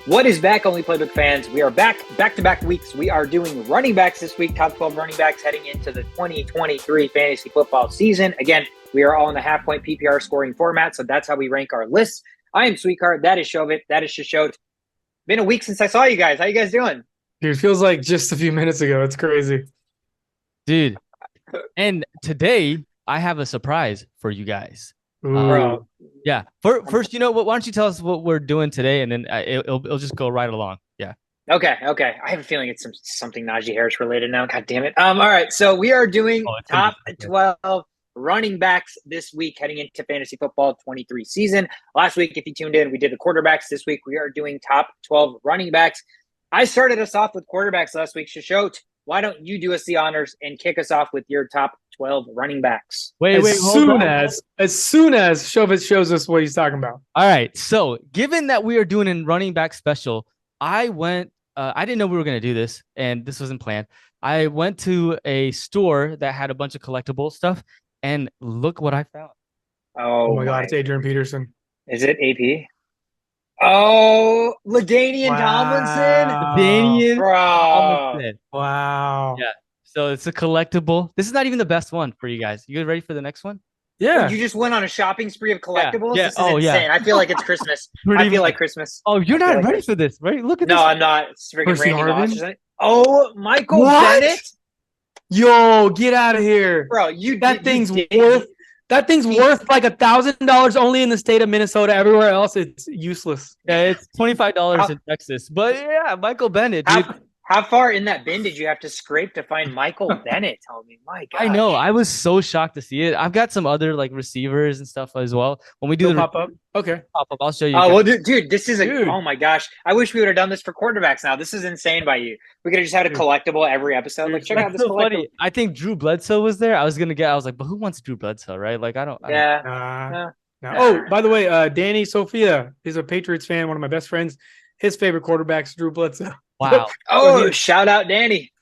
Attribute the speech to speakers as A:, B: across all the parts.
A: What is back, Only Playbook fans? We are back-to-back weeks. We are doing running backs this week, top 12 running backs heading into the 2023 fantasy football season. Again, we are all in the half-point PPR scoring format, so that's how we rank our lists. I am Sweetcart. That is Shovit. That is Shishot. Been a week since I saw you guys. How you guys doing?
B: Dude, feels like just a few minutes ago. It's crazy.
C: Dude, and today I have a surprise for you guys.
A: Bro.
C: Yeah. First, you know what? Why don't you tell us what we're doing today, and then it'll just go right along. Yeah.
A: Okay. I have a feeling it's something Najee Harris related now. God damn it. All right. So we are doing top 12 running backs this week heading into fantasy football 23 season. Last week, if you tuned in, we did the quarterbacks. This week, we are doing top 12 running backs. I started us off with quarterbacks last week. Shishot, why don't you do us the honors and kick us off with your top 12 running backs?
B: As soon as Shovit shows us what he's talking about.
C: All right. So given that we are doing a running back special, I didn't know we were going to do this, and this wasn't planned. I went to a store that had a bunch of collectible stuff, and look what I found.
B: Oh my God, it's Adrian Peterson.
A: Is it AP? Oh, LaDainian Tomlinson.
C: Tomlinson.
B: Wow.
C: Yeah. So it's a collectible. This is not even the best one for you guys. You guys ready for the next one?
B: Yeah.
A: You just went on a shopping spree of collectibles?
C: Yeah.
A: This is insane. Yeah. I feel like it's Christmas. I feel like Christmas.
C: Oh, you're not ready for this, right? Look at this.
A: No, I'm not. It's freaking Randy Moss. Oh, Michael Bennett.
B: Yo, get out of here.
A: Bro,
B: that thing's worth like $1,000 only in the state of Minnesota. Everywhere else, it's useless.
C: Yeah, it's $25 in Texas. But yeah, Michael Bennett, dude.
A: How far in that bin did you have to scrape to find Michael Bennett? Tell me, my God.
C: I know. I was so shocked to see it. I've got some other like receivers and stuff as well. When we do the
B: pop up, okay,
C: pop up, I'll show you.
A: Oh well, dude, this is oh my gosh! I wish we would have done this for quarterbacks. Now this is insane by you. We could have just had a collectible every episode. Like, check out this collectible. Funny.
C: I think Drew Bledsoe was there. I was like, but who wants Drew Bledsoe, right? Like, I don't.
B: No. Oh, by the way, Danny Sophia is a Patriots fan. One of my best friends. His favorite quarterback's Drew Bledsoe.
C: Wow.
A: Oh, shout out Danny.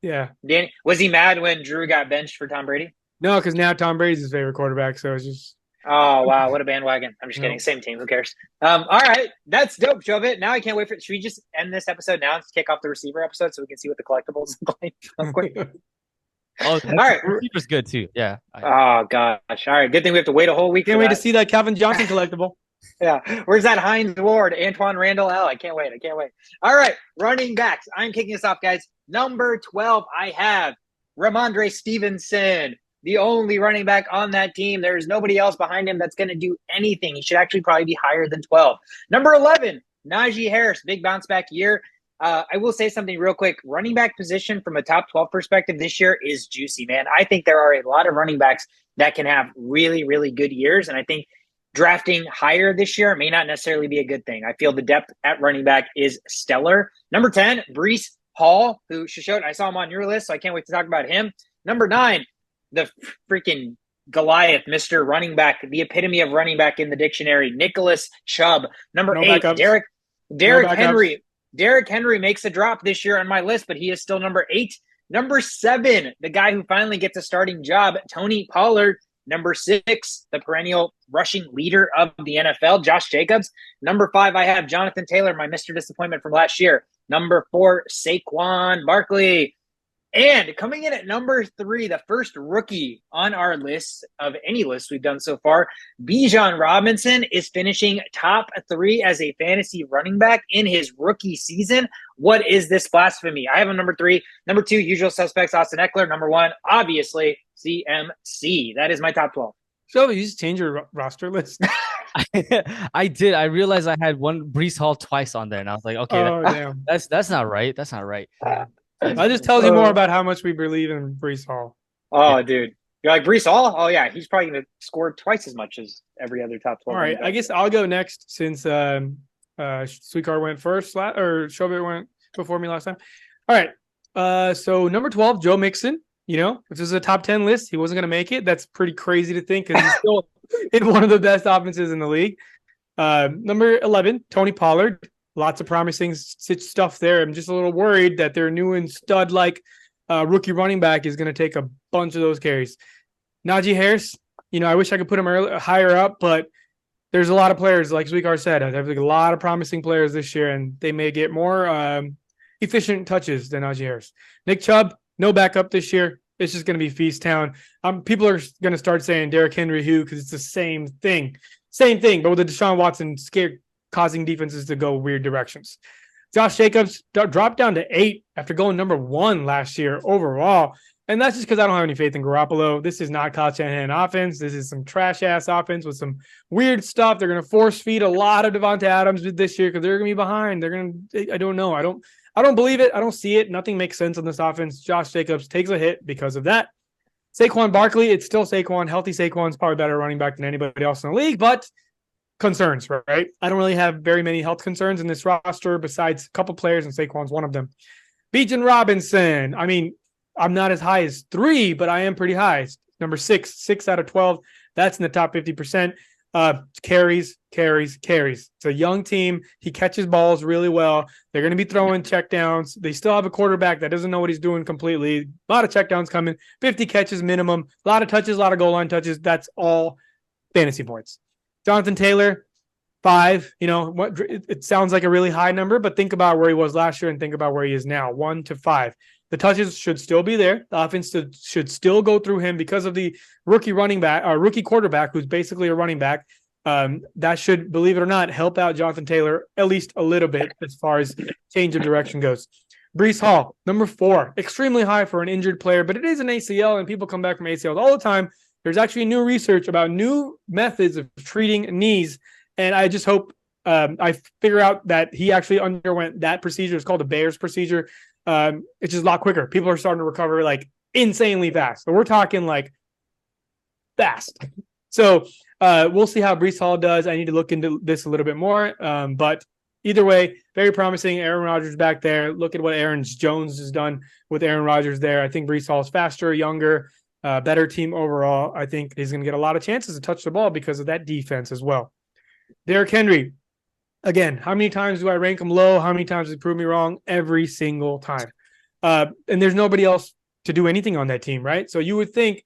B: Yeah.
A: Danny, was he mad when Drew got benched for Tom Brady?
B: No, because now Tom Brady's his favorite quarterback. So it's just.
A: Oh, wow. What a bandwagon. I'm just kidding. Same team. Who cares? All right. That's dope, Jovit. Now I can't wait for it. Should we just end this episode now and kick off the receiver episode so we can see what the collectibles look like?
C: All right. Receiver's good too. Yeah.
A: Oh, gosh. All right. Good thing we have to wait a whole week.
B: Can't wait to see that Calvin Johnson collectible.
A: Yeah. Where's that Hines Ward, Antoine Randall L? I can't wait. All right. Running backs. I'm kicking us off, guys. Number 12, I have Ramondre Stevenson, the only running back on that team. There's nobody else behind him that's going to do anything. He should actually probably be higher than 12. Number 11, Najee Harris, big bounce back year. I will say something real quick. Running back position from a top 12 perspective this year is juicy, man. I think there are a lot of running backs that can have really, really good years, and I think drafting higher this year may not necessarily be a good thing. I feel the depth at running back is stellar. Number 10, Breece Hall, who Shishot, I saw him on your list, so I can't wait to talk about him. Number 9, the freaking Goliath, Mr. Running Back, the epitome of running back in the dictionary, Nicholas Chubb. Number 8, Derrick Henry. Derrick Henry makes a drop this year on my list, but he is still number 8. Number 7, the guy who finally gets a starting job, Tony Pollard. Number 6, the perennial rushing leader of the NFL, Josh Jacobs. Number 5, I have Jonathan Taylor, my Mr. Disappointment from last year. Number 4, Saquon Barkley. And coming in at number 3, the first rookie on our list of any list we've done so far, Bijan Robinson is finishing top 3 as a fantasy running back in his rookie season. What is this blasphemy? I have him number 3. Number 2, usual suspects, Austin Eckler. Number 1, obviously, CMC. That is my top 12.
B: So you just change your roster list.
C: I did. I realized I had one Breece Hall twice on there, and I was like, okay, that's not right. That's not right.
B: That just tells you more about how much we believe in Breece Hall.
A: Oh, yeah. Dude. You're like, Breece Hall? Oh, yeah. He's probably going to score twice as much as every other top 12.
B: All right. I guess I'll go next since Sweetcart went first, or Shobit went before me last time. All right. So number 12, Joe Mixon. You know, if this is a top 10 list, he wasn't going to make it. That's pretty crazy to think because he's still in one of the best offenses in the league. Number 11, Tony Pollard. Lots of promising stuff there. I'm just a little worried that their new and stud-like rookie running back is going to take a bunch of those carries. Najee Harris, you know, I wish I could put him higher up, but there's a lot of players, like Sweegar said, I have like a lot of promising players this year, and they may get more efficient touches than Najee Harris. Nick Chubb, no backup this year. It's just going to be feast town. People are going to start saying Derrick Henry who, because it's the same thing. Same thing, but with the Deshaun Watson causing defenses to go weird directions. Josh Jacobs dropped down to 8 after going number 1 last year overall. And that's just because I don't have any faith in Garoppolo. This is not Kyle Shanahan offense. This is some trash-ass offense with some weird stuff. They're going to force feed a lot of Devonta Adams this year because they're going to be behind. They're going to – I don't know. I don't believe it. I don't see it. Nothing makes sense on this offense. Josh Jacobs takes a hit because of that. Saquon Barkley, it's still Saquon. Healthy Saquon's probably better running back than anybody else in the league, but concerns, right? I don't really have very many health concerns in this roster besides a couple players, and Saquon's one of them. Bijan Robinson, I mean – I'm not as high as 3, but I am pretty high. Number 6 out of 12. That's in the top 50%. Carries. It's a young team. He catches balls really well. They're going to be throwing checkdowns. They still have a quarterback that doesn't know what he's doing completely. A lot of checkdowns coming. 50 catches minimum. A lot of touches, a lot of goal line touches. That's all fantasy points. Jonathan Taylor, 5. It sounds like a really high number, but think about where he was last year and think about where he is now. 1 to 5. The touches should still be there. The offense should still go through him because of the rookie quarterback, who's basically a running back. That should, believe it or not, help out Jonathan Taylor at least a little bit as far as change of direction goes. Breece Hall, number 4, extremely high for an injured player, but it is an ACL, and people come back from ACLs all the time. There's actually new research about new methods of treating knees, and I just hope I figure out that he actually underwent that procedure. It's called the Bayer's procedure. It's just a lot quicker. People are starting to recover like insanely fast. So we're talking like fast. So we'll see how Breece Hall does. I need to look into this a little bit more. But either way, very promising. Aaron Rodgers back there. Look at what Aaron Jones has done with Aaron Rodgers there. I think Breece Hall is faster, younger, better team overall. I think he's going to get a lot of chances to touch the ball because of that defense as well. Derrick Henry. Again, how many times do I rank him low? How many times does he prove me wrong? Every single time. And there's nobody else to do anything on that team, right? So you would think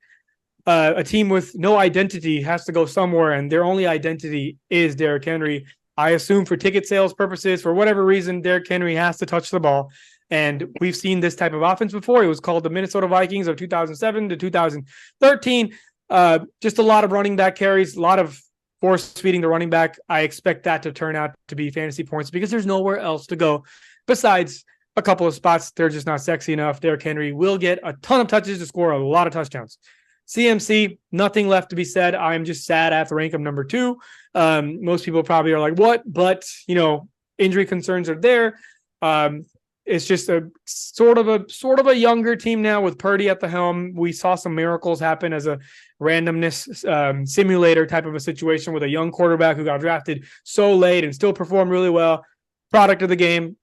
B: a team with no identity has to go somewhere, and their only identity is Derrick Henry. I assume for ticket sales purposes, for whatever reason, Derrick Henry has to touch the ball. And we've seen this type of offense before. It was called the Minnesota Vikings of 2007 to 2013. Just a lot of running back carries, a lot of force feeding the running back. I expect that to turn out to be fantasy points because there's nowhere else to go besides a couple of spots. They're just not sexy enough. Derrick Henry will get a ton of touches to score a lot of touchdowns. CMC, nothing left to be said. I'm just sad I have to rank him number 2. Most people probably are like, what? But, injury concerns are there. It's just a sort of a younger team now with Purdy at the helm. We saw some miracles happen as a randomness simulator type of a situation with a young quarterback who got drafted so late and still performed really well. Product of the game.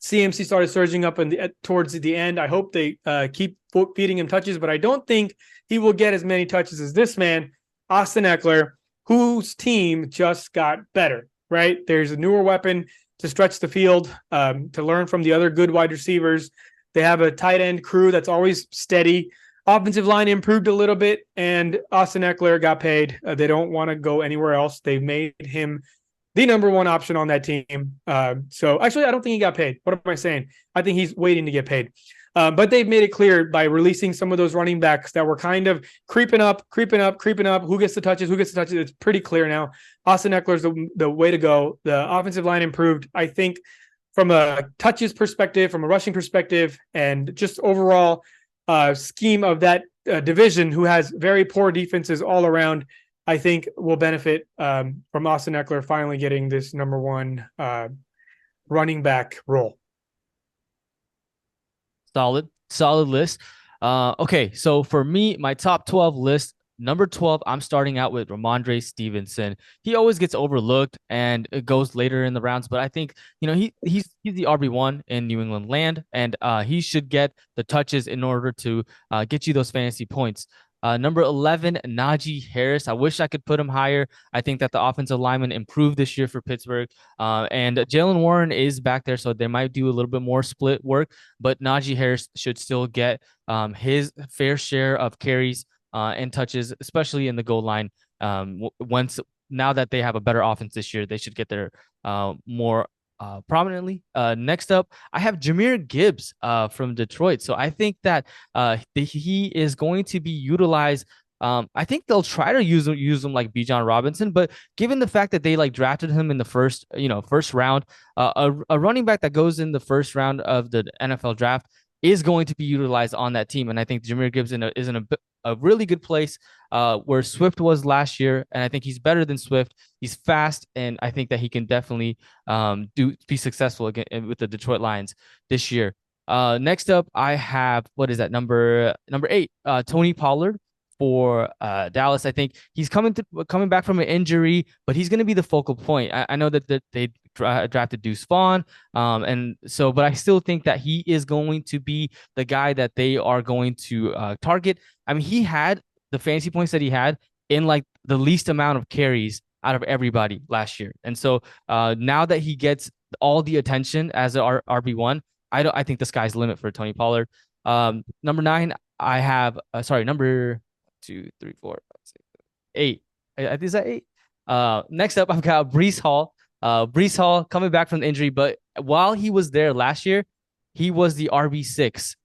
B: CMC started surging up towards the end. I hope they keep feeding him touches, but I don't think he will get as many touches as this man, Austin Eckler, whose team just got better, right? There's a newer weapon to stretch the field, to learn from the other good wide receivers. They have a tight end crew that's always steady. Offensive line improved a little bit, and Austin Eckler got paid. They don't want to go anywhere else. They've made him the number 1 option on that team. So actually, I don't think he got paid. What am I saying? I think he's waiting to get paid. But they've made it clear by releasing some of those running backs that were kind of creeping up. Who gets the touches? It's pretty clear now. Austin Eckler's the way to go. The offensive line improved, I think, from a touches perspective, from a rushing perspective, and just overall scheme of that division, who has very poor defenses all around. I think will benefit from Austin Eckler finally getting this number 1 running back role.
C: Solid list. Okay, so for me, my top 12 list, number 12, I'm starting out with Ramondre Stevenson. He always gets overlooked and it goes later in the rounds, but I think he's the RB1 in New England land, and he should get the touches in order to get you those fantasy points. Number 11, Najee Harris. I wish I could put him higher. I think that the offensive lineman improved this year for Pittsburgh. And Jalen Warren is back there, so they might do a little bit more split work. But Najee Harris should still get his fair share of carries and touches, especially in the goal line. Once now that they have a better offense this year, they should get there more prominently. Next up, I have Jahmyr Gibbs from Detroit. So I think that he is going to be utilized. I think they'll try to use him like Bijan Robinson, but given the fact that they like drafted him in the first round, a running back that goes in the first round of the NFL draft is going to be utilized on that team, and I think Jahmyr Gibbs is in a really good place where Swift was last year, and I think he's better than Swift. He's fast, and I think that he can definitely be successful again with the Detroit Lions this year. Next up, I have what is that number 8, Tony Pollard for Dallas. I think he's coming back from an injury, but he's going to be the focal point. I know that they drafted Deuce Vaughn, but I still think that he is going to be the guy that they are going to target. I mean, he had the fantasy points that he had in like the least amount of carries out of everybody last year, and so now that he gets all the attention as an RB1, I think the sky's the limit for Tony Pollard. Number 9, I have number 2, 3, 4, 5, 6, 8. I think is that 8. Next up, I've got Breece Hall. Breece Hall coming back from the injury, but while he was there last year, he was the RB6.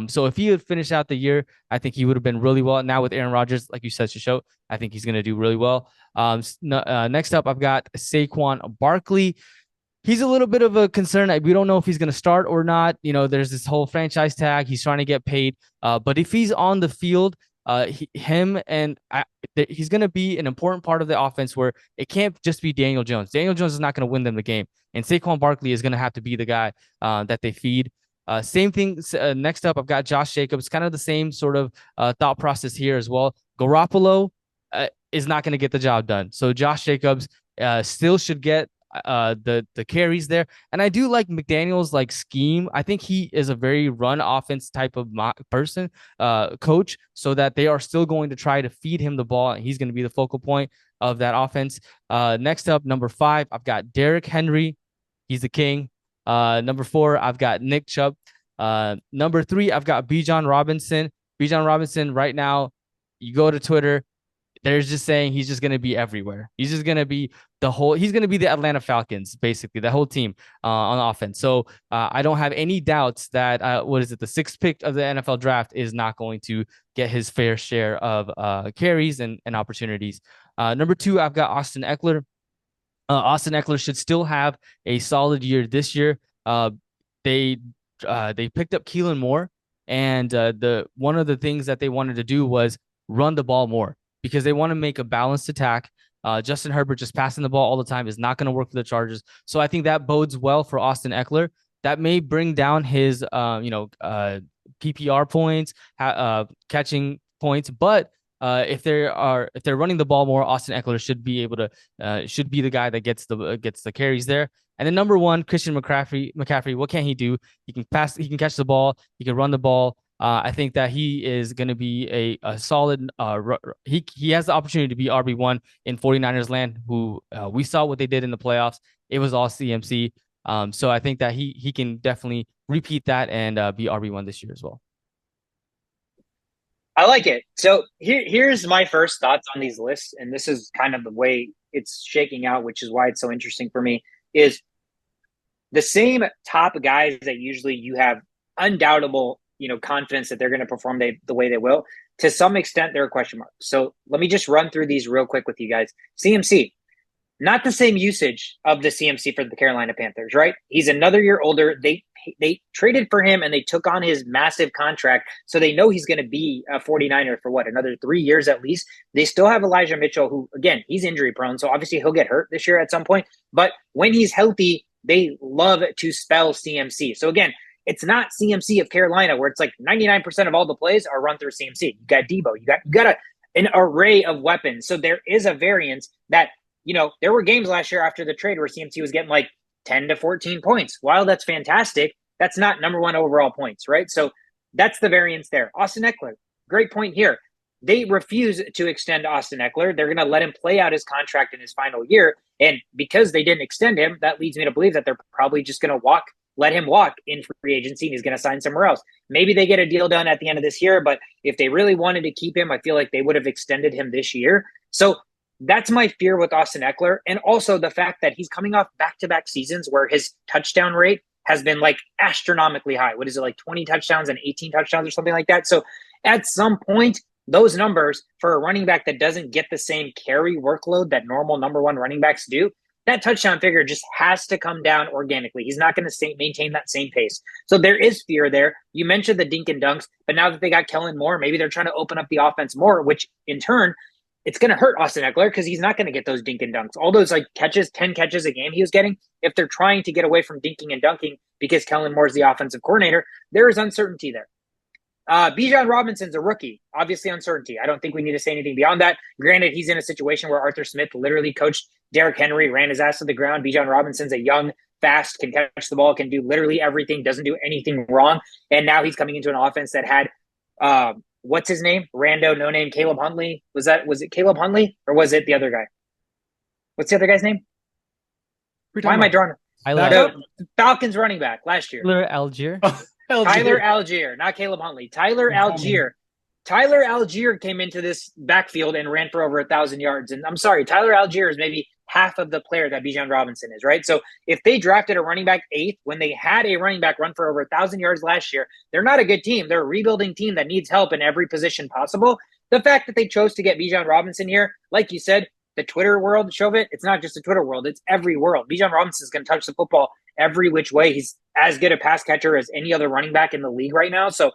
C: So if he had finished out the year, I think he would have been really well. Now with Aaron Rodgers, like you said, Shisho, I think he's going to do really well. Next up, I've got Saquon Barkley. He's a little bit of a concern. We don't know if he's going to start or not. You know, there's this whole franchise tag. He's trying to get paid. But if he's on the field, he's going to be an important part of the offense where it can't just be Daniel Jones. Daniel Jones is not going to win them the game. And Saquon Barkley is going to have to be the guy that they feed. Same thing. Next up, I've got Josh Jacobs. Kind of the same sort of thought process here as well. Garoppolo is not going to get the job done. So Josh Jacobs still should get the carries there. And I do like McDaniel's like scheme. I think he is a very run offense type of coach, so that they are still going to try to feed him the ball, and he's going to be the focal point of that offense. Next up, number 5, I've got Derrick Henry. He's the king. Number 4, I've got Nick Chubb. Number 3, I've got Bijan Robinson. Bijan Robinson right now, you go to Twitter, they're just saying he's just going to be everywhere. He's just going to be he's going to be the Atlanta Falcons, basically, the whole team on offense. So I don't have any doubts that, the 6th pick of the NFL draft is not going to get his fair share of carries and opportunities. Number 2, I've got Austin Eckler. Austin Eckler should still have a solid year this year. They picked up Keelan Moore, and one of the things that they wanted to do was run the ball more, because they want to make a balanced attack. Justin Herbert just passing the ball all the time is not going to work for the Chargers. So I think that bodes well for Austin Eckler. That may bring down his, PPR points, catching points. But if they're running the ball more, Austin Eckler should be able to should be the guy that gets the carries there. And then number 1, Christian McCaffrey. What can he do? He can pass. He can catch the ball. He can run the ball. I think that he is going to be a solid. He has the opportunity to be RB1 in 49ers land, who we saw what they did in the playoffs. It was all CMC. So I think that he can definitely repeat that and be RB1 this year as well.
A: I like it. So here's my first thoughts on these lists, and this is kind of the way it's shaking out, which is why it's so interesting for me, is the same top guys that usually you have undoubtable confidence that they're going to perform the way they will. To some extent, they're a question mark. So let me just run through these real quick with you guys. CMC, not the same usage of the CMC for the Carolina Panthers, right? He's another year older. They traded for him and they took on his massive contract. So they know he's going to be a 49er for another 3 years at least. They still have Elijah Mitchell, who, again, he's injury prone. So obviously he'll get hurt this year at some point. But when he's healthy, they love to spell CMC. So again, it's not CMC of Carolina, where it's like 99% of all the plays are run through CMC. You got Debo. You got an array of weapons. So there is a variance that, there were games last year after the trade where CMC was getting like 10 to 14 points. While that's fantastic, that's not number 1 overall points, right? So that's the variance there. Austin Eckler, great point here. They refuse to extend Austin Eckler. They're going to let him play out his contract in his final year. And because they didn't extend him, that leads me to believe that they're probably just going to let him walk in free agency, and he's going to sign somewhere else. Maybe they get a deal done at the end of this year, but if they really wanted to keep him, I feel like they would have extended him this year. So That's my fear with Austin Eckler. And also the fact that he's coming off back-to-back seasons where his touchdown rate has been like astronomically high. What is it, like 20 touchdowns and 18 touchdowns or something like that? So at some point, those numbers for a running back that doesn't get the same carry workload that normal number one running backs do, that touchdown figure just has to come down organically. He's not going to maintain that same pace. So there is fear there. You mentioned the dink and dunks, but now that they got Kellen Moore, maybe they're trying to open up the offense more, which in turn, it's going to hurt Austin Eckler because he's not going to get those dink and dunks. All those like catches, 10 catches a game he was getting, if they're trying to get away from dinking and dunking because Kellen Moore's the offensive coordinator, there is uncertainty there. Bijan Robinson's a rookie. Obviously uncertainty. I don't think we need to say anything beyond that. Granted, he's in a situation where Arthur Smith literally coached Derrick Henry, ran his ass to the ground. Bijan Robinson's a young, fast, can catch the ball, can do literally everything, doesn't do anything wrong. And now he's coming into an offense that had, what's his name? Rando, no name, Caleb Huntley. Was it Caleb Huntley or was it the other guy? What's the other guy's name? Why am I drawing? Falcons running back last year.
C: Tyler Algier.
A: Tyler Algier, not Caleb Huntley. Tyler Algier. Tyler Algier came into this backfield and ran for over 1,000 yards. And I'm sorry, Tyler Algier is maybe half of the player that Bijan Robinson is, right? So if they drafted a running back 8th when they had a running back run for over 1,000 yards last year, they're not a good team. They're a rebuilding team that needs help in every position possible. The fact that they chose to get Bijan Robinson here, like you said, the Twitter world, Shovit, it's not just the Twitter world, it's every world. Bijan Robinson is going to touch the football every which way. He's as good a pass catcher as any other running back in the league right now. So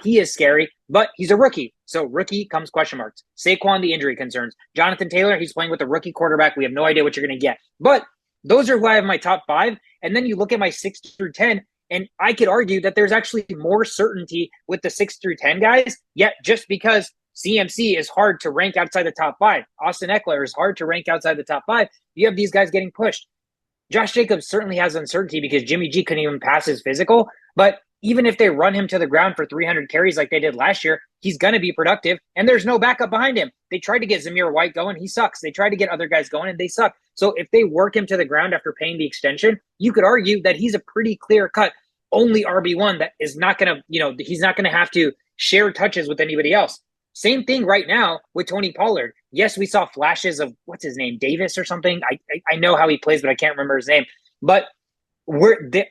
A: he is scary, but he's a rookie. So rookie comes question marks. Saquon, the injury concerns. Jonathan Taylor, he's playing with a rookie quarterback. We have no idea what you're going to get. But those are who I have my top 5. And then you look at my 6 through 10, and I could argue that there's actually more certainty with the 6 through 10 guys, yet just because CMC is hard to rank outside the top 5. Austin Eckler is hard to rank outside the top 5. You have these guys getting pushed. Josh Jacobs certainly has uncertainty because Jimmy G couldn't even pass his physical. But even if they run him to the ground for 300 carries like they did last year, he's going to be productive, and there's no backup behind him. They tried to get Zamir White going. He sucks. They tried to get other guys going, and they suck. So if they work him to the ground after paying the extension, you could argue that he's a pretty clear-cut only RB1 that is not going to, he's not going to have to share touches with anybody else. Same thing right now with Tony Pollard. Yes, we saw flashes of, what's his name, Davis or something. I know how he plays, but I can't remember his name. But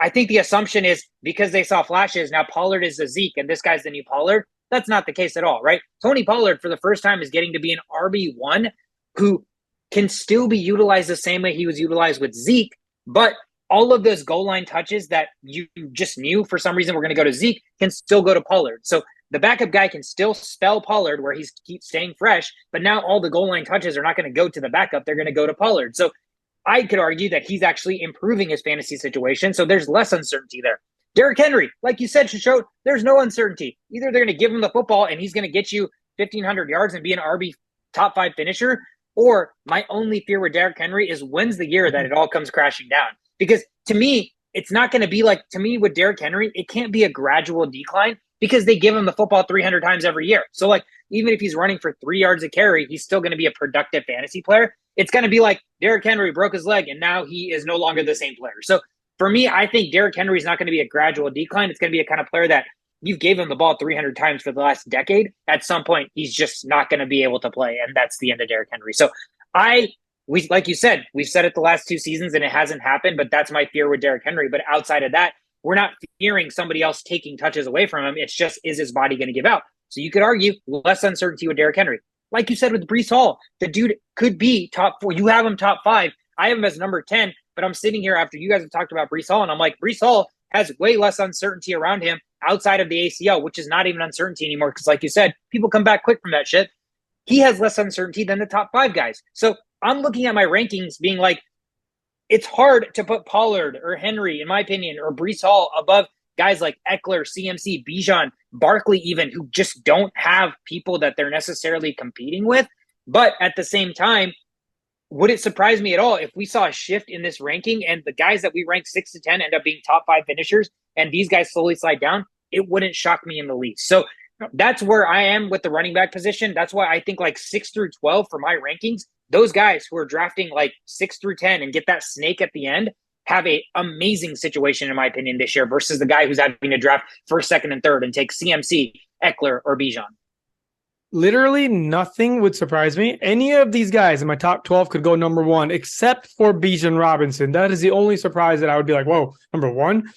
A: I think the assumption is because they saw flashes, now Pollard is a Zeke and this guy's the new Pollard. That's not the case at all, right? Tony Pollard, for the first time, is getting to be an RB1 who can still be utilized the same way he was utilized with Zeke, but all of those goal line touches that you just knew for some reason were going to go to Zeke can still go to Pollard. So the backup guy can still spell Pollard where he's keeps staying fresh, but now all the goal line touches are not going to go to the backup. They're going to go to Pollard. So I could argue that he's actually improving his fantasy situation. So there's less uncertainty there. Derrick Henry, like you said, Shishot, there's no uncertainty. Either they're going to give him the football and he's going to get you 1,500 yards and be an RB top 5 finisher, or my only fear with Derrick Henry is when's the year that it all comes crashing down. Because to me, it's not going to be like, to me with Derrick Henry, it can't be a gradual decline because they give him the football 300 times every year. So like, even if he's running for 3 yards a carry, he's still going to be a productive fantasy player. It's going to be like Derrick Henry broke his leg and now he is no longer the same player. So for me, I think Derrick Henry is not going to be a gradual decline. It's going to be a kind of player that you've gave him the ball 300 times for the last decade. At some point, he's just not going to be able to play. And that's the end of Derrick Henry. So we like you said, we've said it the last 2 seasons and it hasn't happened, but that's my fear with Derrick Henry. But outside of that, we're not fearing somebody else taking touches away from him. It's just, is his body going to give out? So you could argue less uncertainty with Derrick Henry. Like you said with Breece Hall, the dude could be top 4. You have him top 5. I have him as number 10, but I'm sitting here after you guys have talked about Breece Hall, and I'm like, Breece Hall has way less uncertainty around him outside of the ACL, which is not even uncertainty anymore because, like you said, people come back quick from that shit. He has less uncertainty than the top 5 guys. So I'm looking at my rankings being like, it's hard to put Pollard or Henry, in my opinion, or Breece Hall above guys like Eckler, CMC, Bijan, Barkley even, who just don't have people that they're necessarily competing with. But at the same time, would it surprise me at all if we saw a shift in this ranking and the guys that we rank 6 to 10 end up being top 5 finishers and these guys slowly slide down? It wouldn't shock me in the least. So that's where I am with the running back position. That's why I think like 6 through 12 for my rankings, those guys who are drafting like 6 through 10 and get that snake at the end have a amazing situation, in my opinion, this year versus the guy who's having to draft first, second, and third and take CMC, Eckler, or Bijan.
B: literally nothing would surprise me. Any of these guys in my top 12 could go number one, except for Bijan Robinson. That is the only surprise that I would be like, whoa, number one.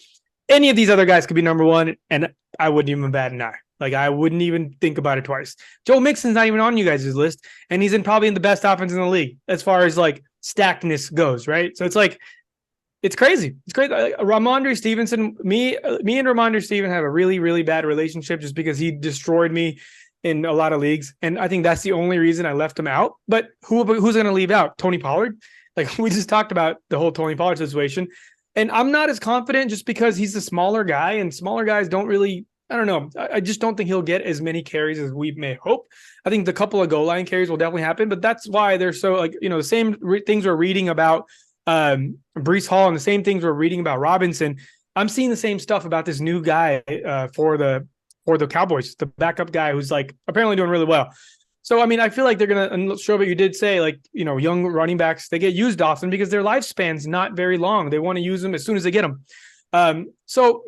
B: Any of these other guys could be number one, and I wouldn't even bat an eye. Like, I wouldn't even think about it twice. Joe Mixon's not even on you guys' list, and he's probably in the best offense in the league as far as like stackedness goes, right? So it's like, it's crazy. It's crazy. Ramondre Stevenson, me and Ramondre Stevenson have a really, really bad relationship just because he destroyed me in a lot of leagues. And I think that's the only reason I left him out. But who's going to leave out? Tony Pollard? Like, we just talked about the whole Tony Pollard situation. And I'm not as confident just because he's a smaller guy, and smaller guys don't really, I don't know. I just don't think he'll get as many carries as we may hope. I think the couple of goal line carries will definitely happen, but that's why they're so, like, the same things we're reading about Breece Hall and the same things we're reading about Robinson. I'm seeing the same stuff about this new guy for the Cowboys, the backup guy who's like apparently doing really well. So, I mean, I feel like they're going to show, but you did say, like, young running backs, they get used often because their lifespan's not very long. They want to use them as soon as they get them. So,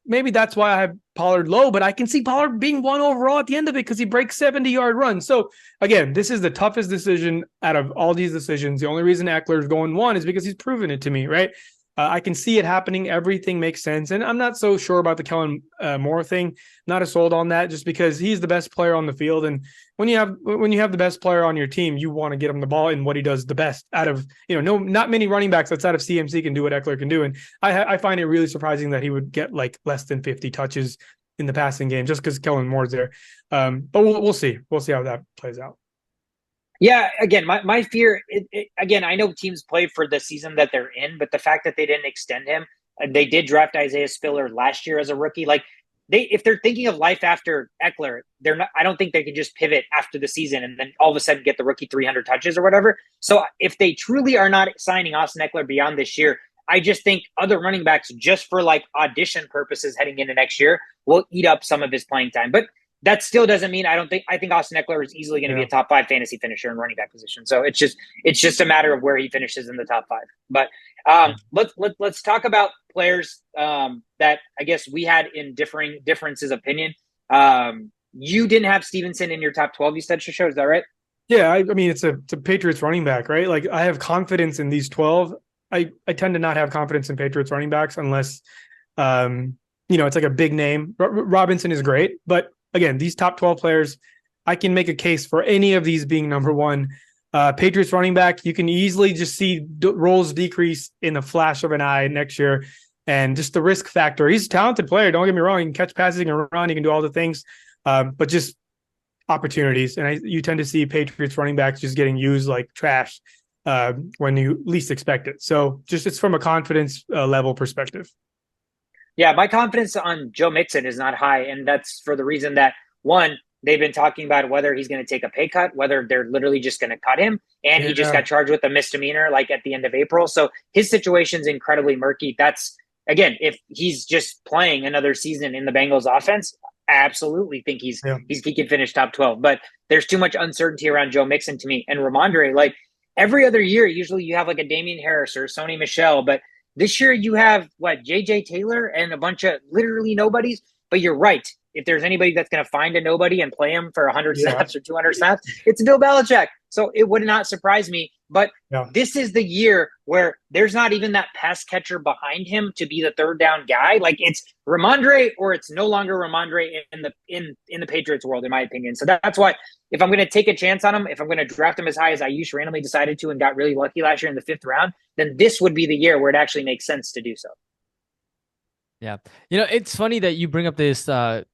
B: maybe that's why I have Pollard low, but I can see Pollard being one overall at the end of it because he breaks 70-yard runs. So, again, this is the toughest decision out of all these decisions. The only reason Eckler's going one is because he's proven it to me, right? I can see it happening. Everything makes sense. And I'm not so sure about the Kellen Moore thing. Not as sold on that just because he's the best player on the field. And when you have the best player on your team, you want to get him the ball and what he does the best out of, not many running backs outside of CMC can do what Eckler can do. And I find it really surprising that he would get like less than 50 touches in the passing game just because Kellen Moore's there. But we'll see. We'll see how that plays out.
A: Yeah, again, my fear, again, I know teams play for the season that they're in, but the fact that they didn't extend him, they did draft Isaiah Spiller last year as a rookie. Like, if they're thinking of life after Eckler, they're not. I don't think they can just pivot after the season and then all of a sudden get the rookie 300 touches or whatever. So if they truly are not signing Austin Eckler beyond this year, I just think other running backs, just for like audition purposes heading into next year, will eat up some of his playing time. But that still doesn't mean I think Austin Eckler is easily going to be a top 5 fantasy finisher in running back position. So it's just a matter of where he finishes in the top 5. But let's talk about players that I guess we had in differences of opinion. You didn't have Stevenson in your top 12. You said, Show, is that right?
B: Yeah, I mean it's a Patriots running back, right? Like, I have confidence in these 12. I tend to not have confidence in Patriots running backs unless it's like a big name. Robinson is great, but again, these top 12 players, I can make a case for any of these being number one. Patriots running back, you can easily just see roles decrease in a flash of an eye next year. And just the risk factor. He's a talented player. Don't get me wrong. He can catch passes, he can run, he can do all the things. But just opportunities. And you tend to see Patriots running backs just getting used like trash when you least expect it. So just it's from a confidence level perspective.
A: Yeah, my confidence on Joe Mixon is not high, and that's for the reason that, one, they've been talking about whether he's going to take a pay cut, whether they're literally just going to cut him, and he just got charged with a misdemeanor like at the end of April. So his situation's incredibly murky. That's, again, if he's just playing another season in the Bengals offense, I absolutely think he can finish top 12. But there's too much uncertainty around Joe Mixon to me. And Ramondre, like every other year, usually you have like a Damian Harris or Sony Michel, but this year you have J.J. Taylor and a bunch of literally nobodies. But you're right. If there's anybody that's going to find a nobody and play him for 100 snaps or 200 snaps, it's Bill Belichick. So it would not surprise me. But this is the year where there's not even that pass catcher behind him to be the third down guy. Like, it's Ramondre or it's no longer Ramondre in the Patriots world, in my opinion. So that's why if I'm going to take a chance on him, if I'm going to draft him as high as Ayush randomly decided to and got really lucky last year in the 5th round, then this would be the year where it actually makes sense to do so.
C: Yeah. It's funny that you bring up this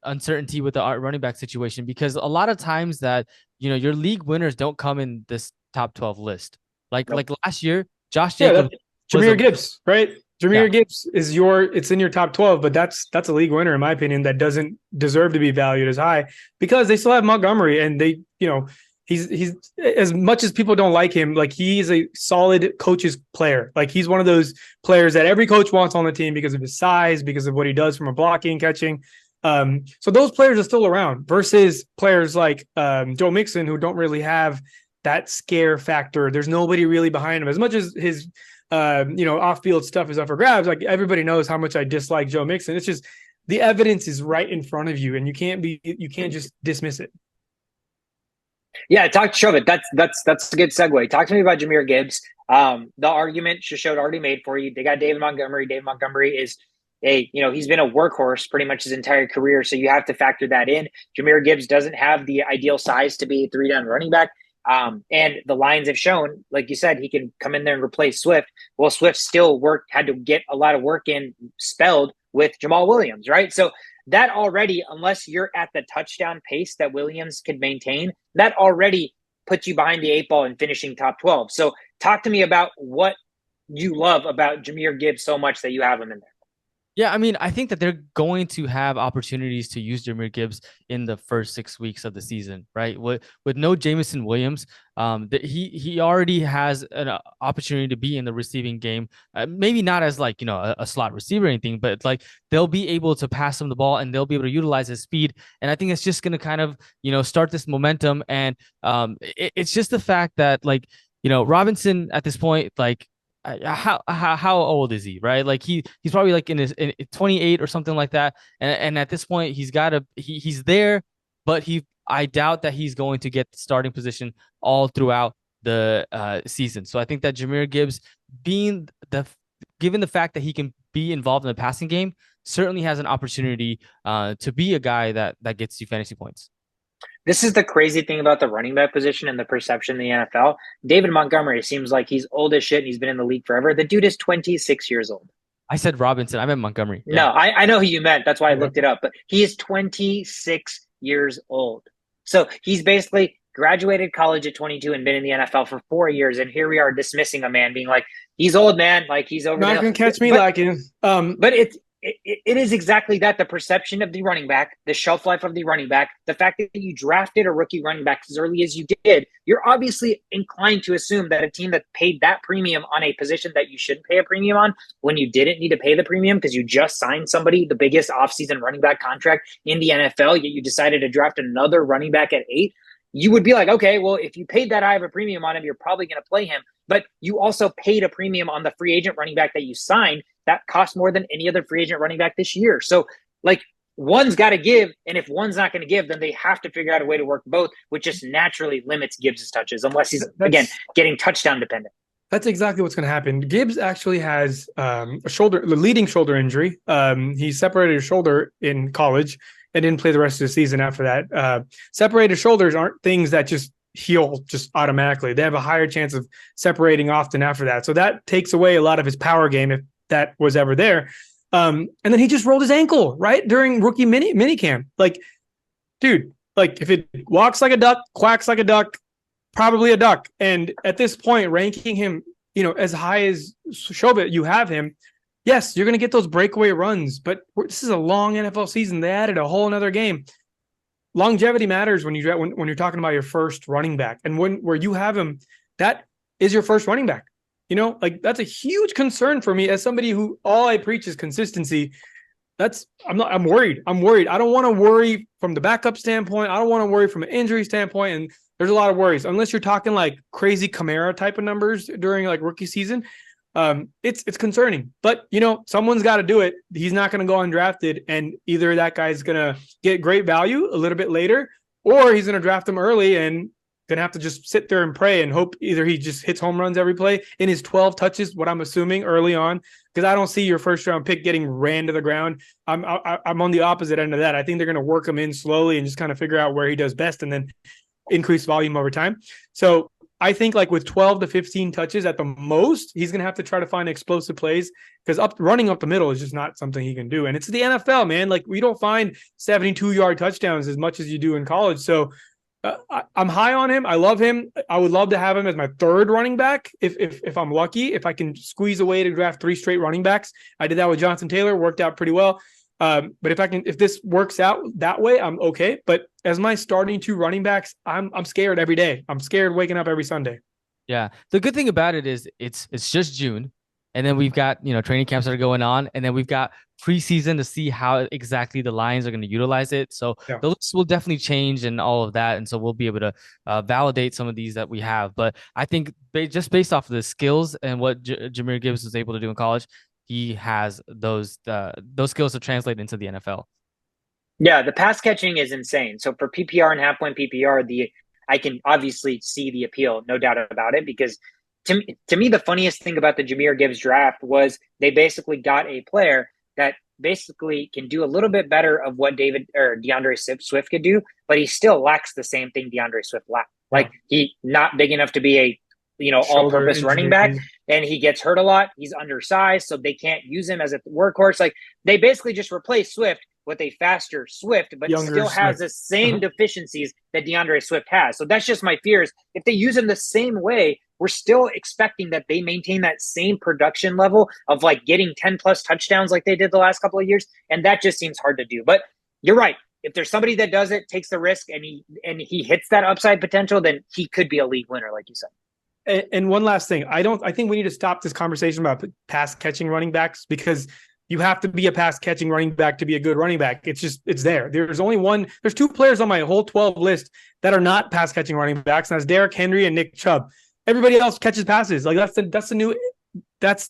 C: uncertainty with the running back situation, because a lot of times that, your league winners don't come in this top 12 list. Like last year, Josh Jacobs.
B: Jameer Gibbs, right? Jameer Gibbs is it's in your top 12, but that's a league winner, in my opinion, that doesn't deserve to be valued as high because they still have Montgomery and they, he's as much as people don't like him, like he is a solid coach's player. Like he's one of those players that every coach wants on the team because of his size, because of what he does from a blocking, catching. So those players are still around versus players like Joe Mixon, who don't really have that scare factor. There's nobody really behind him. As much as his off-field stuff is up for grabs, like everybody knows how much I dislike Joe Mixon. It's just the evidence is right in front of you and you can't just dismiss it.
A: Yeah, show it. That's a good segue. Talk to me about Jahmyr Gibbs. The argument showed already made for you. They got David Montgomery. David Montgomery is he's been a workhorse pretty much his entire career, so you have to factor that in. Jahmyr Gibbs doesn't have the ideal size to be a 3-down running back. And the Lions have shown, like you said, he can come in there and replace Swift. Well, Swift still had to get a lot of work in spelled with Jamal Williams, right? So that already, unless you're at the touchdown pace that Williams could maintain, that already puts you behind the 8 ball and finishing top 12. So talk to me about what you love about Jahmyr Gibbs so much that you have him in there.
C: Yeah, I mean, I think that they're going to have opportunities to use Jahmyr Gibbs in the first 6 weeks of the season, right? With no Jameson Williams, he already has an opportunity to be in the receiving game. Maybe not as like a slot receiver or anything, but like they'll be able to pass him the ball and they'll be able to utilize his speed. And I think it's just going to kind of start this momentum. And it's just the fact that Robinson at this point, like how old is he, right? Like he's probably like in 28 or something like that, and at this point he's there, but I doubt that he's going to get the starting position all throughout the season. So I think that Jahmyr Gibbs, given the fact that he can be involved in the passing game, certainly has an opportunity to be a guy that gets you fantasy points.
A: This is the crazy thing about the running back position and the perception in the NFL. David Montgomery seems like he's old as shit and he's been in the league forever. The dude is 26 years old.
C: I said Robinson. I meant Montgomery.
A: Yeah. No, I know who you meant. That's why I looked it up. But he is 26 years old. So he's basically graduated college at 22 and been in the NFL for 4 years. And here we are dismissing a man being like, he's old, man. Like he's over.
B: Not going to catch me lacking.
A: But it is exactly that. The perception of the running back, the shelf life of the running back, the fact that you drafted a rookie running back as early as you did, you're obviously inclined to assume that a team that paid that premium on a position that you shouldn't pay a premium on when you didn't need to pay the premium because you just signed somebody, the biggest offseason running back contract in the NFL, yet you decided to draft another running back at 8, you would be like, okay, well, if you paid that high of a premium on him, you're probably going to play him. But you also paid a premium on the free agent running back that you signed that cost more than any other free agent running back this year. So like one's got to give. And if one's not going to give, then they have to figure out a way to work both, which just naturally limits Gibbs' touches unless he's, again, getting touchdown dependent.
B: That's exactly what's going to happen. Gibbs actually has a leading shoulder injury. He separated his shoulder in college and didn't play the rest of the season after that. Separated shoulders aren't things that just heal just automatically. They have a higher chance of separating often after that. So that takes away a lot of his power game if that was ever there. And then he just rolled his ankle right during rookie mini camp. Like, dude, like if it walks like a duck, quacks like a duck, probably a duck. And at this point, ranking him, as high as Shobit, you have him. Yes, you're going to get those breakaway runs, but this is a long NFL season. They added a whole another game. Longevity matters when you're talking about your first running back, and where you have him, that is your first running back. Like that's a huge concern for me as somebody who all I preach is consistency. I'm worried. I don't want to worry from the backup standpoint. I don't want to worry from an injury standpoint. And there's a lot of worries unless you're talking like crazy Kamara type of numbers during like rookie season. It's concerning, but someone's got to do it. He's not going to go undrafted, and either that guy's going to get great value a little bit later, or he's going to draft him early and going to have to just sit there and pray and hope either he just hits home runs every play in his 12 touches, what I'm assuming early on, because I don't see your first round pick getting ran to the ground. I'm on the opposite end of that. I think they're going to work him in slowly and just kind of figure out where he does best and then increase volume over time. So I think like with 12 to 15 touches at the most, he's going to have to try to find explosive plays because running up the middle is just not something he can do. And it's the NFL, man. Like we don't find 72-yard touchdowns as much as you do in college. So I'm high on him. I love him. I would love to have him as my third running back if I'm lucky, if I can squeeze a way to draft 3 straight running backs. I did that with Jonathan Taylor, worked out pretty well. But if this works out that way, I'm okay. But as my starting 2 running backs, I'm scared every day. I'm scared waking up every Sunday.
C: Yeah. The good thing about it is it's just June. And then we've got, training camps that are going on. And then we've got preseason to see how exactly the Lions are going to utilize it. So the list will definitely change and all of that. And so we'll be able to validate some of these that we have. But I think just based off of the skills and what Jahmyr Gibbs was able to do in college, he has those skills to translate into the NFL.
A: Yeah, the pass catching is insane. So for PPR and half point PPR, I can obviously see the appeal, no doubt about it, because to me, the funniest thing about the Jahmyr Gibbs draft was they basically got a player that basically can do a little bit better of what DeAndre Swift could do, but he still lacks the same thing DeAndre Swift lacked. Like, he not big enough to be a all-purpose running back, and he gets hurt a lot. He's undersized, so they can't use him as a workhorse. Like, they basically just replace Swift with a faster Swift, but
B: Younger
A: still has
B: Swift.
A: the same deficiencies that DeAndre Swift has. So that's just my fears. If they use him the same way, we're still expecting that they maintain that same production level of like getting 10 plus touchdowns like they did the last couple of years. And that just seems hard to do. But you're right. If there's somebody that does it, takes the risk, and he hits that upside potential, then he could be a league winner, like you said.
B: And one last thing, I think we need to stop this conversation about pass catching running backs, because you have to be a pass catching running back to be a good running back. It's there. There's two players on my whole 12 list that are not pass catching running backs, and that's Derrick Henry and Nick Chubb. Everybody else catches passes. Like, you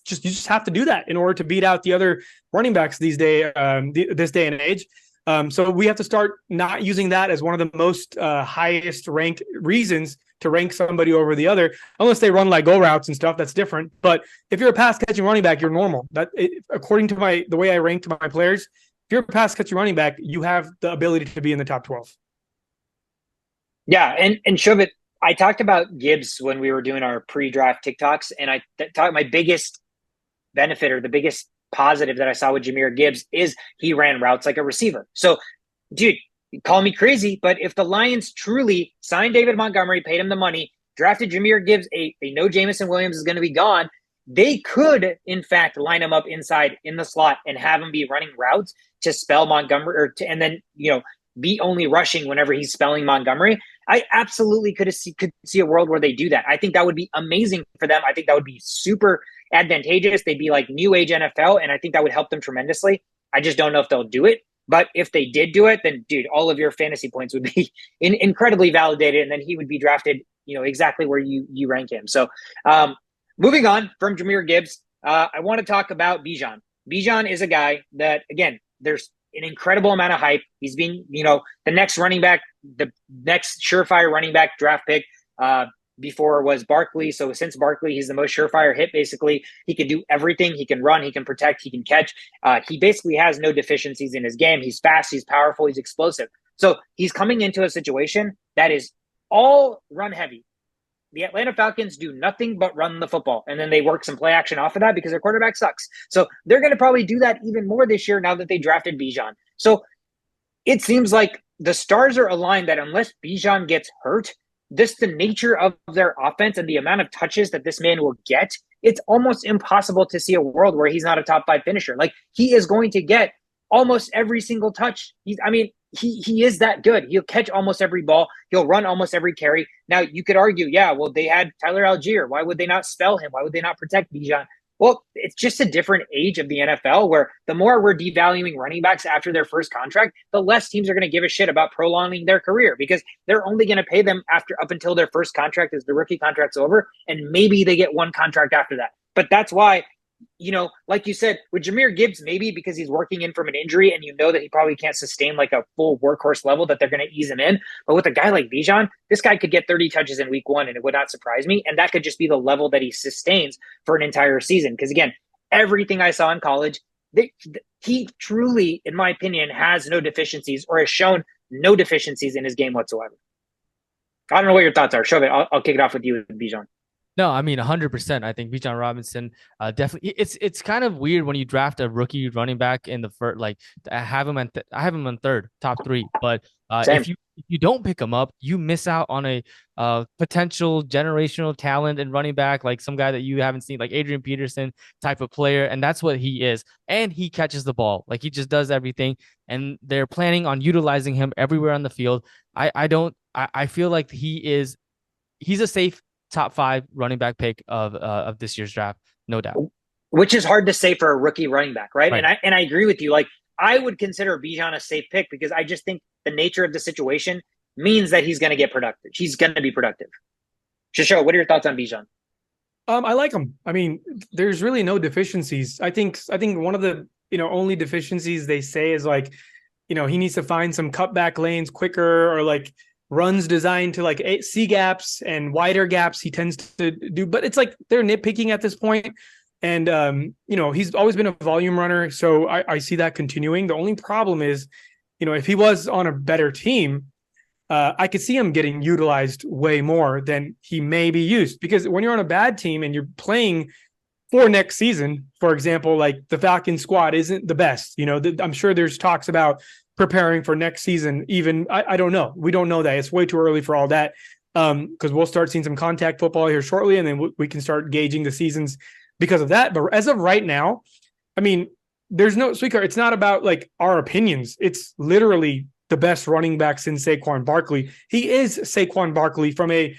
B: just have to do that in order to beat out the other running backs this day and age. So we have to start not using that as one of the most highest ranked reasons to rank somebody over the other, unless they run like go routes and stuff. That's different. But if you're a pass catching running back, you're normal. According to the way I ranked my players, if you're a pass catching running back, you have the ability to be in the top 12.
A: Yeah, and Shove it. I talked about Gibbs when we were doing our pre-draft TikToks, and I thought my biggest benefit, or the biggest positive that I saw with Jahmyr Gibbs, is he ran routes like a receiver. So, dude, call me crazy, but if the Lions truly signed David Montgomery, paid him the money, drafted Jahmyr Gibbs, they know Jameson Williams is going to be gone, they could, in fact, line him up inside in the slot and have him be running routes to spell Montgomery, and then, be only rushing whenever he's spelling Montgomery. I absolutely could see a world where they do that. I think that would be amazing for them. I think that would be super advantageous. They'd be like new age NFL, and I think that would help them tremendously. I just don't know if they'll do it. But if they did do it, then, dude, all of your fantasy points would be incredibly validated, and then he would be drafted, exactly where you rank him. So moving on from Jahmyr Gibbs, I want to talk about Bijan. Bijan is a guy that, again, there's an incredible amount of hype. He's been, the next running back, the next surefire running back draft pick. Before was Barkley. So since Barkley, he's the most surefire hit. Basically, he can do everything. He can run, he can protect, he can catch. He basically has no deficiencies in his game. He's fast, he's powerful, he's explosive. So he's coming into a situation that is all run heavy. The Atlanta Falcons do nothing but run the football, and then they work some play action off of that because their quarterback sucks. So they're going to probably do that even more this year now that they drafted Bijan. So it seems like the stars are aligned that unless Bijan gets hurt, the nature of their offense and the amount of touches that this man will get, it's almost impossible to see a world where he's not a top 5 finisher. Like, he is going to get almost every single touch. He is that good. He'll catch almost every ball. He'll run almost every carry. Now, you could argue, yeah, well, they had Tyler Algier. Why would they not spell him? Why would they not protect Bijan? Well, it's just a different age of the NFL where the more we're devaluing running backs after their first contract, the less teams are going to give a shit about prolonging their career, because they're only going to pay them up until their first contract is the rookie contract's over, and maybe they get one contract after that. But that's why, like you said, with Jahmyr Gibbs, maybe because he's working in from an injury and that he probably can't sustain like a full workhorse level, that they're going to ease him in. But with a guy like Bijan, this guy could get 30 touches in week 1 and it would not surprise me. And that could just be the level that he sustains for an entire season. Because again, everything I saw in college, he truly, in my opinion, has no deficiencies, or has shown no deficiencies in his game whatsoever. I don't know what your thoughts are. Shove it. I'll kick it off with you, Bijan.
C: No, I mean 100%. I think Bijan Robinson definitely. It's kind of weird when you draft a rookie running back in the first. Like, I have him on third, top 3. But if you don't pick him up, you miss out on a potential generational talent and running back, like some guy that you haven't seen, like Adrian Peterson type of player, and that's what he is. And he catches the ball, like he just does everything. And they're planning on utilizing him everywhere on the field. I feel like he's a safe top 5 running back pick of this year's draft, no doubt.
A: Which is hard to say for a rookie running back, right? And I agree with you. Like, I would consider Bijan a safe pick because I just think the nature of the situation means that he's going to get productive. He's going to be productive. Shisho, what are your thoughts on Bijan?
B: I like him. I mean, there's really no deficiencies. I think one of the only deficiencies they say is like, he needs to find some cutback lanes quicker, or like, runs designed to like C gaps and wider gaps he tends to do, but it's like they're nitpicking at this point. And, he's always been a volume runner. So I see that continuing. The only problem is, if he was on a better team, I could see him getting utilized way more than he may be used, because when you're on a bad team and you're playing for next season, for example, like the Falcons squad isn't the best. I'm sure there's talks about preparing for next season. Even I don't know. We don't know that. It's way too early for all that, because we'll start seeing some contact football here shortly, and then we can start gauging the seasons because of that. But as of right now, I mean, there's no Sweetcard. It's not about like our opinions. It's literally the best running back since Saquon Barkley. He is Saquon Barkley from a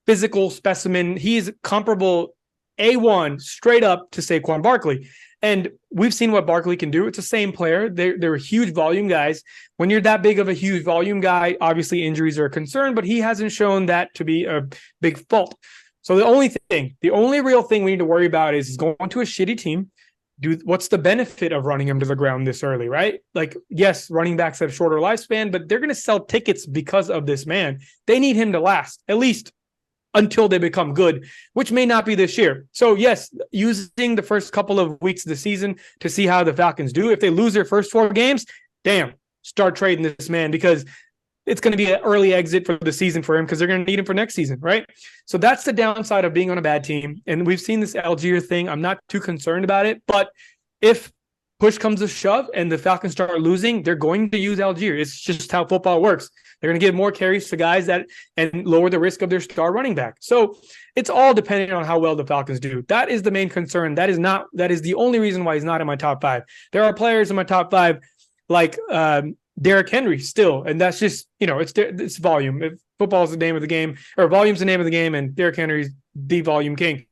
B: physical specimen. He's comparable A1 straight up to Saquon Barkley. And we've seen what Barkley can do. It's the same player. They're huge volume guys. When you're that big of a huge volume guy, obviously injuries are a concern, but he hasn't shown that to be a big fault. So the only real thing we need to worry about is going to a shitty team. What's the benefit of running him to the ground this early, right? Like, yes, running backs have shorter lifespan, but they're going to sell tickets because of this man. They need him to last, at least until they become good, which may not be this year. So yes, using the first couple of weeks of the season to see how the Falcons do. If they lose their first 4 games, start trading this man, because it's going to be an early exit for the season for him, because they're going to need him for next season, right? So that's the downside of being on a bad team. And we've seen this Algier thing. I'm not too concerned about it, but if push comes to shove and the Falcons start losing, they're going to use Algier. It's just how football works. They're going to give more carries to guys and lower the risk of their star running back. So it's all dependent on how well the Falcons do. That is the main concern. That is the only reason why he's not in my top 5. There are players in my top 5 like Derrick Henry still, and that's just, it's volume. If football is the name of the game, or volume's the name of the game, and Derrick Henry's the volume king.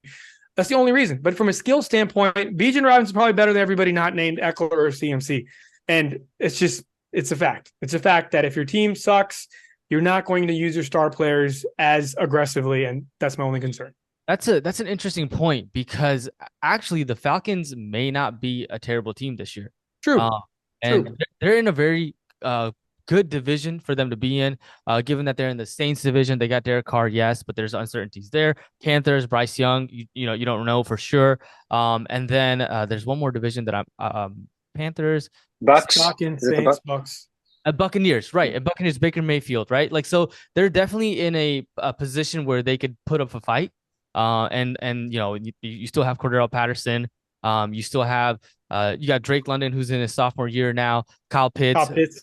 B: That's the only reason. But from a skill standpoint, Bijan Robinson is probably better than everybody not named Eckler or CMC. And it's a fact. It's a fact that if your team sucks, you're not going to use your star players as aggressively, and that's my only concern.
C: That's an interesting point, because actually the Falcons may not be a terrible team this year.
B: True.
C: And they're in a very good division for them to be in, given that they're in the Saints division. They got Derek Carr, yes, but there's uncertainties there. Panthers, Bryce Young, you don't know for sure. And then there's one more division that I'm Panthers,
A: Bucks,
B: Saints, Bucks.
C: Buccaneers, right? And Buccaneers, Baker Mayfield, right? Like, so they're definitely in a position where they could put up a fight. And you still have Cordero Patterson. You still have you got Drake London, who's in his sophomore year now. Kyle Pitts.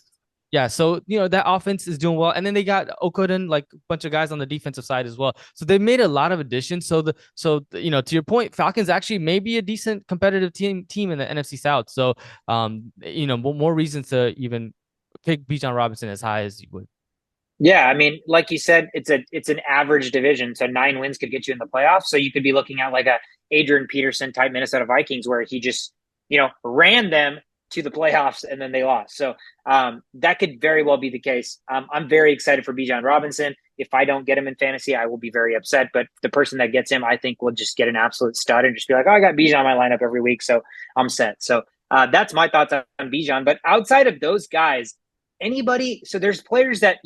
C: Yeah, so that offense is doing well, and then they got Okoden, like a bunch of guys on the defensive side as well. So they made a lot of additions. So to your point, Falcons actually may be a decent competitive team in the NFC South. So more reasons to even pick Bijan Robinson as high as you would.
A: Yeah, I mean, like you said, it's an average division, so 9 wins could get you in the playoffs. So you could be looking at like a Adrian Peterson type Minnesota Vikings, where he just ran them to the playoffs and then they lost. So that could very well be the case. I'm very excited for Bijan Robinson. If I don't get him in fantasy, I will be very upset. But the person that gets him, I think, will just get an absolute stud and just be like, oh, I got Bijan in my lineup every week, so I'm set. So that's my thoughts on Bijan. But outside of those guys, anybody? So there's players that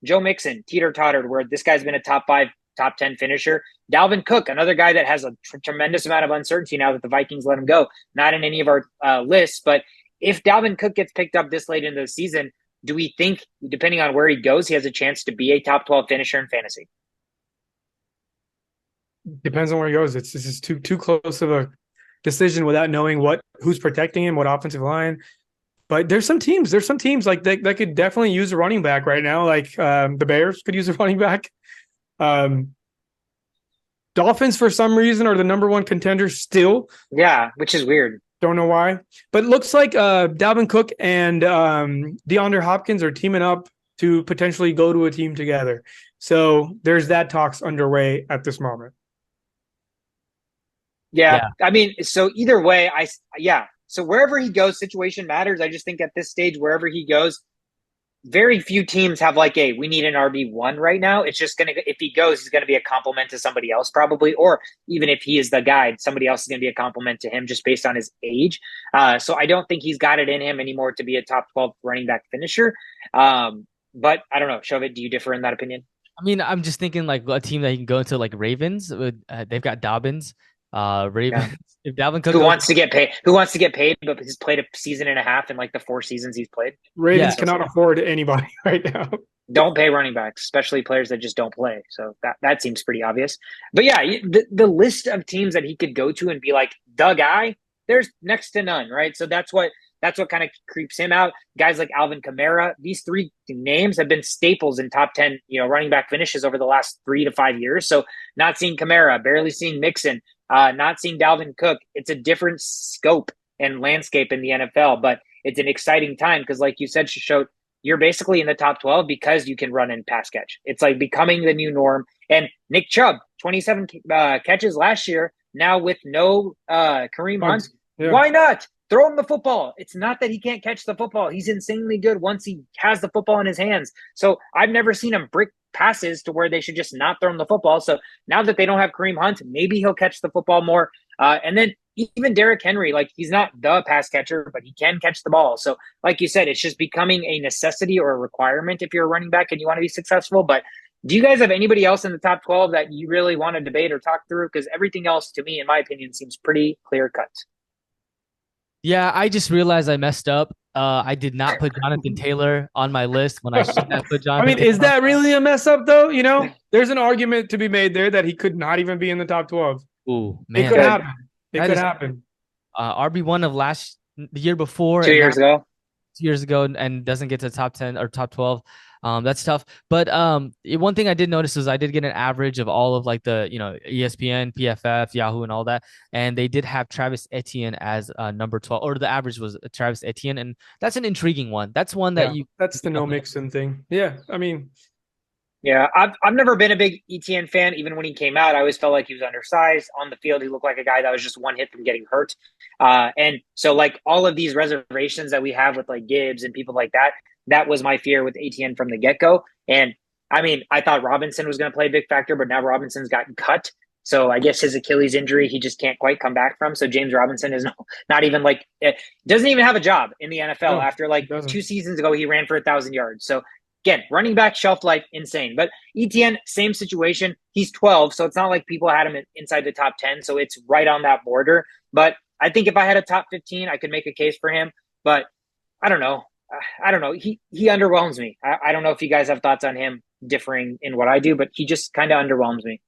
A: Joe Mixon, teeter-tottered, where this guy's been a top 5, top 10 finisher. Dalvin Cook, another guy that has a tremendous amount of uncertainty now that the Vikings let him go. Not in any of our lists, but if Dalvin Cook gets picked up this late into the season, do we think, depending on where he goes, he has a chance to be a top 12 finisher in fantasy?
B: Depends on where he goes. This is too close of a decision without knowing who's protecting him, what offensive line. But there's some teams like that could definitely use a running back right now. Like the Bears could use a running back. Dolphins, for some reason, are the number 1 contender still.
A: Yeah, which is weird.
B: Don't know why. But it looks like Dalvin Cook and DeAndre Hopkins are teaming up to potentially go to a team together. So there's that talks underway at this moment.
A: Yeah. I mean, so either way, So wherever he goes, situation matters. I just think at this stage, wherever he goes, very few teams have like we need an RB1 right now. It's just if he goes, he's going to be a compliment to somebody else probably, or even if he is the guy, somebody else is going to be a compliment to him just based on his age. So I don't think he's got it in him anymore to be a top 12 running back finisher. But I don't know. Shovit, do you differ in that opinion?
C: I mean, I'm just thinking like a team that he can go into, like Ravens. They've got Dobbins.
A: Yeah.
C: Ravens. If Dalvin Cook
A: Who
C: goes,
A: wants to get paid? Who wants to get paid? But he's played a season and a half in like the 4 seasons he's played.
C: yeah,
B: Ravens cannot afford anybody right now.
A: Don't pay running backs, especially players that just don't play. So that seems pretty obvious. But yeah, the list of teams that he could go to and be like the guy, there's next to none, right? So that's what kind of creeps him out. Guys like Alvin Kamara, these three names have been staples in top 10, running back finishes over the last 3 to 5 years. So not seeing Kamara, barely seeing Mixon, not seeing Dalvin Cook. It's a different scope and landscape in the NFL, but it's an exciting time because, like you said, Shishot, you're basically in the top 12 because you can run and pass catch. It's like becoming the new norm. And Nick Chubb, 27 catches last year, now with no Kareem Hunt.
B: Yeah.
A: Why not? Throw him the football. It's not that he can't catch the football. He's insanely good once he has the football in his hands. So I've never seen him brick passes to where they should just not throw him the football. So now that they don't have Kareem Hunt, maybe he'll catch the football more. And then even Derrick Henry, like he's not the pass catcher, but he can catch the ball. So like you said, it's just becoming a necessity or a requirement if you're a running back and you want to be successful. But do you guys have anybody else in the top 12 that you really want to debate or talk through? Because everything else, to me, in my opinion, seems pretty clear cut.
C: yeah, I just realized I messed up. I did not put Jonathan Taylor on my list when I should have put
B: I
C: Jonathan.
B: mean, is that really a mess up though? There's an argument to be made there that he could not even be in the top 12.
C: Ooh,
B: It
C: man,
B: could happen. It
C: That
B: could
C: is-
B: happen.
C: RB1 of the year before,
A: 2 years ago.
C: 2 years ago, and doesn't get to top 10 or top 12. That's tough. But one thing I did notice is I did get an average of all of like the ESPN, PFF, Yahoo, and all that, and they did have Travis Etienne as number 12, or the average was Travis Etienne, and that's an intriguing one. That's one that
B: That's the no Mixon thing. Yeah, I mean,
A: Yeah, I've never been a big ETN fan. Even when he came out, I always felt like he was undersized on the field. He looked like a guy that was just one hit from getting hurt. And so like all of these reservations that we have with like Gibbs and people like that, that was my fear with ATN from the get-go. And I mean, I thought Robinson was going to play a big factor, but now Robinson's gotten cut. So I guess his Achilles injury, he just can't quite come back from. So James Robinson is not even like, doesn't even have a job in the NFL.
B: No,
A: after like
B: he doesn't.
A: 2 seasons ago, he ran for 1,000 yards. So again, running back shelf life, insane. But ETN, same situation. He's 12, so it's not like people had him inside the top 10. So it's right on that border. But I think if I had a top 15, I could make a case for him. But I don't know. He underwhelms me. I don't know if you guys have thoughts on him differing in what I do, but he just kind of underwhelms me.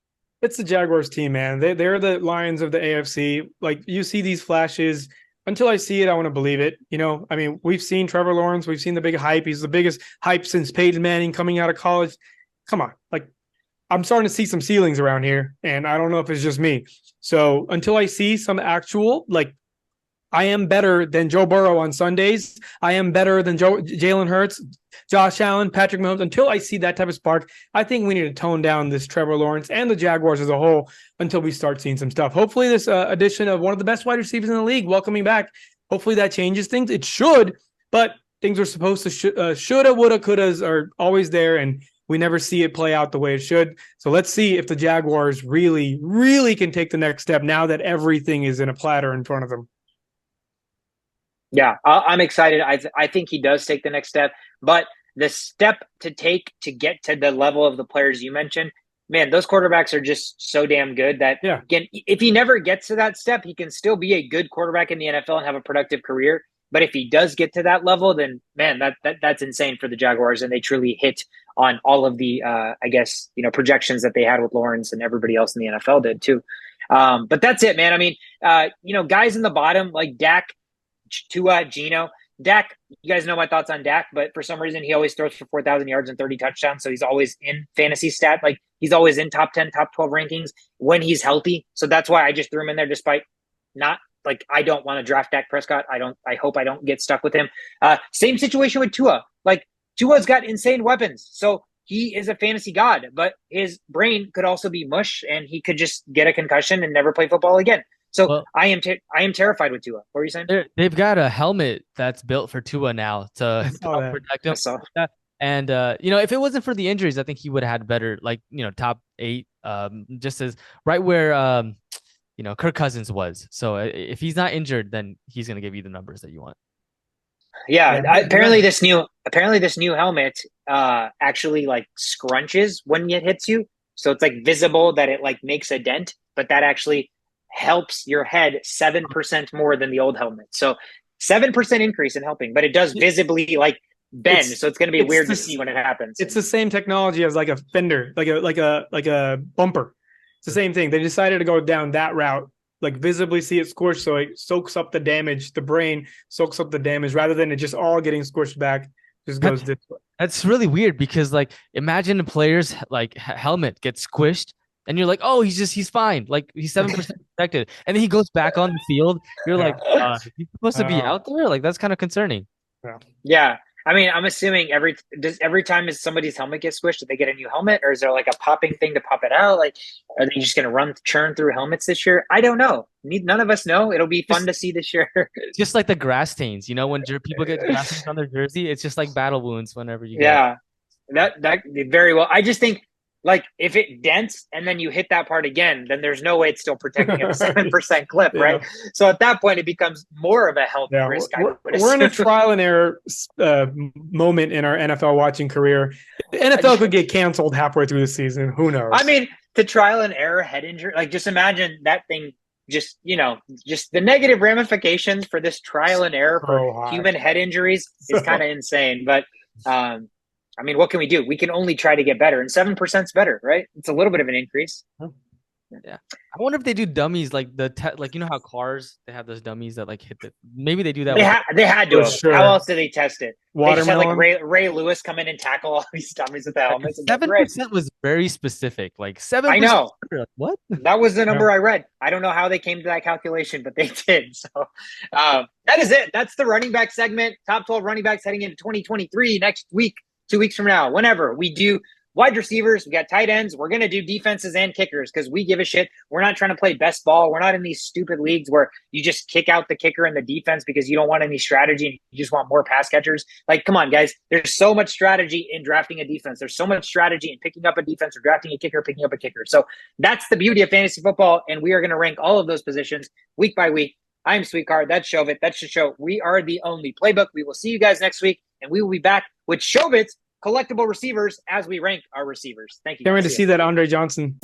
B: it's the Jaguars team, man. They're the Lions of the AFC. Like you see these flashes. Until I see it, I want to believe it. I mean, we've seen Trevor Lawrence. We've seen the big hype. He's the biggest hype since Peyton Manning coming out of college. Come on. Like, I'm starting to see some ceilings around here, and I don't know if it's just me. So until I see some actual, like, I am better than Joe Burrow on Sundays. I am better than Jalen Hurts, Josh Allen, Patrick Mahomes. Until I see that type of spark, I think we need to tone down this Trevor Lawrence and the Jaguars as a whole until we start seeing some stuff. Hopefully this addition of one of the best wide receivers in the league welcoming back, hopefully that changes things. It should, but things are supposed to shoulda, woulda, couldas are always there, and we never see it play out the way it should. So let's see if the Jaguars really, really can take the next step now that everything is in a platter in front of them.
A: Yeah, I'm excited. I think he does take the next step, but the step to take to get to the level of the players you mentioned, man, those quarterbacks are just so damn good that, again, if he never gets to that step, he can still be a good quarterback in the NFL and have a productive career. But if he does get to that level, then, man, that's insane for the Jaguars, and they truly hit on all of the, projections that they had with Lawrence and everybody else in the NFL did too. But that's it, man. I mean, guys in the bottom like Dak, Tua, Geno. Dak, you guys know my thoughts on Dak, but for some reason he always throws for 4,000 yards and 30 touchdowns. So he's always in fantasy stat. Like he's always in top 10, top 12 rankings when he's healthy. So that's why I just threw him in there despite not like, I don't want to draft Dak Prescott. I hope I don't get stuck with him. Same situation with Tua. Like Tua's got insane weapons. So he is a fantasy god, but his brain could also be mush and he could just get a concussion and never play football again. So I am terrified with Tua. What are you saying?
C: They've got a helmet that's built for Tua now to help protect him. And if it wasn't for the injuries, I think he would have had better, top 8, just as right where Kirk Cousins was. So if he's not injured, then he's gonna give you the numbers that you want.
A: Yeah,
B: Yeah.
A: apparently this new helmet actually like scrunches when it hits you. So it's like visible that it like makes a dent, but that actually helps your head 7% more than the old helmet. So 7% increase in helping, but it does visibly like bend. So it's going to be weird to see when it happens.
B: It's the same technology as like a fender, like a bumper. It's the same thing. They decided to go down that route, like visibly see it scorched, so it soaks up the damage. The brain soaks up the damage rather than it just all getting scorched back. Just goes this way.
C: That's really weird because like imagine a player's like helmet gets squished and you're like, oh, he's fine, like he's 7% protected, and then he goes back on the field. You're like, he's supposed to be out there. Like that's kind of concerning.
A: Yeah. I mean, I'm assuming every time somebody's helmet gets squished, do they get a new helmet, or is there like a popping thing to pop it out? Like, are they just going to churn through helmets this year? I don't know. None of us know. It'll be fun to see this year.
C: Just like the grass stains, you know, when people get grass stains on their jersey, it's just like battle wounds whenever you
A: get it. That very well. I just think like if it dents and then you hit that part again, then there's no way it's still protecting at a 7% clip, right? So at that point, it becomes more of a health risk.
B: We're in a trial and error moment in our NFL watching career. The NFL could get canceled halfway through the season. Who knows?
A: I mean, the trial and error head injury, like just imagine that thing. Just the negative ramifications for this trial and error for human head injuries is kind of insane. But I mean, what can we do? We can only try to get better, and 7% is better, right? It's a little bit of an increase.
C: Yeah, I wonder if they do dummies like like you know how cars they have those dummies that like hit the. Maybe they do that.
A: They had to. Sure. How else did they test it?
B: Watermelon.
A: They just had like Ray Lewis come in and tackle all these dummies with the helmets.
C: 7% was very specific. Like 7%.
A: I know.
C: Like, what?
A: That was the number I read. I don't know how they came to that calculation, but they did. So that is it. That's the running back segment. Top 12 running backs heading into 2023 next week. 2 weeks from now, whenever we do wide receivers, we got tight ends. We're going to do defenses and kickers because we give a shit. We're not trying to play best ball. We're not in these stupid leagues where you just kick out the kicker and the defense because you don't want any strategy and you just want more pass catchers. Like, come on, guys. There's so much strategy in drafting a defense. There's so much strategy in picking up a defense or drafting a kicker, picking up a kicker. So that's the beauty of fantasy football, and we are going to rank all of those positions week by week. I'm Sweetcard. That's Shovit. That's the show. We are the only playbook. We will see you guys next week, and we will be back with Shovit's collectible receivers as we rank our receivers. Thank you.
B: Can't wait to see that Andre Johnson.